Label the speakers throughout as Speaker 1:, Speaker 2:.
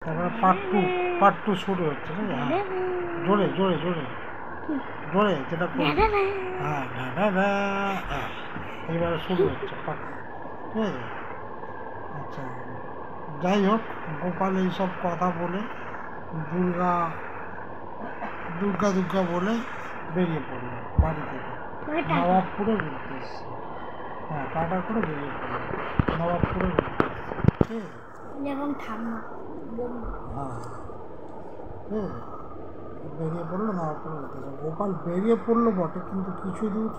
Speaker 1: তারপরে part two শুরু হচ্ছে, ঠিক আছে? হ্যাঁ, জোরে জোরে জোরে জোরে যেটা হ্যাঁ হ্যাঁ, এইবারে শুরু হচ্ছে পার্ট টু, ঠিক আছে? আচ্ছা, যাই হোক, গোপাল এইসব কথা বলে দুর্গা দুর্গা দুর্গা বলে বেরিয়ে পড়লো বাড়ি থেকে, নবাবপুরে ঘুরতে এসছে। হ্যাঁ, টাটা করে বেরিয়ে পড়লো নবাবপুরে ঘুরতে এসছে, ঠিক আছে? হ্যাঁ, ঠিক আছে, বেরিয়ে পড়লো নবাবপুরে ঘুরতে এসছে। গোপাল বেরিয়ে পড়লো বটে, কিন্তু কিছু দূর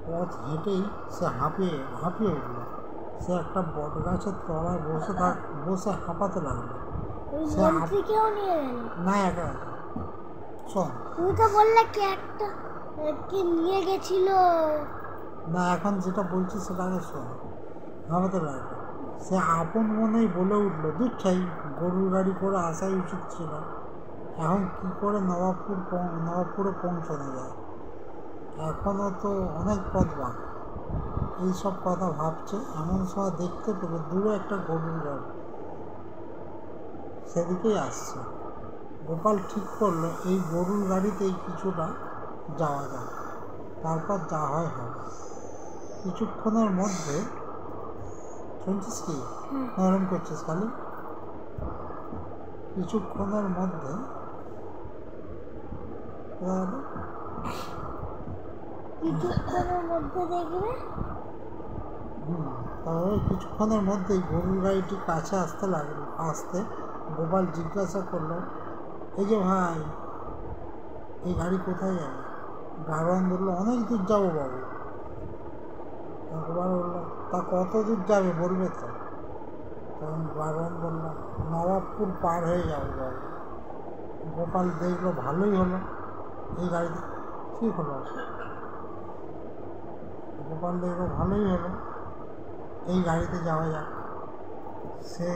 Speaker 1: পথ হেঁটেই সে হাঁপিয়ে উঠলো। সে একটা বট গাছের তলায় বসে হাঁপাতে লাগলো। না, একা শোন,
Speaker 2: তুমি তো বললে কি নিয়ে গেছিল।
Speaker 1: না, এখন যেটা বলছি সেটা আগে শোন। হাঁপাতে লাগলো। সে আপন মনেই বলে উঠলো, দূর ছাই, গরুর গাড়ি করে আসাই উচিত ছিল। এখন কি করে নবাবপুরে পৌঁছানো যায়? এখনও তো অনেক পথ বাকি। এইসব কথা ভাবছে, এমন সময় দেখতে পেলো দূরে একটা গরুর গাড়ি সেদিকেই আসছে। গোপাল ঠিক করলো এই গরুর গাড়িতেই কিছুটা যাওয়া যাক, তারপর যা হয় হবে। কিছুক্ষণের মধ্যে, শুনছিস কি নরম করছিস খালি? কিছুক্ষণের মধ্যে
Speaker 2: দেখবে।
Speaker 1: তারপরে কিছুক্ষণের মধ্যেই গরুর গাড়িটি কাছে আসতে গোপাল জিজ্ঞাসা করলো, এই যে ভাই, এই গাড়ি কোথায় যাবে? গাড়োয়ান বললো, অনেক দূর যাবো বাবু। গোপাল বললো, তা কত দূর যাবে বলবে তো? তখন গাড়োয়ান বললো, নবাবপুর পার হয়ে যাবো বাবু। গোপাল দেখলো ভালোই হলো, এই গাড়িতে ঠিক হলো। গোপাল দেখলো ভালোই হলো, এই গাড়িতে যাওয়া যাক। সে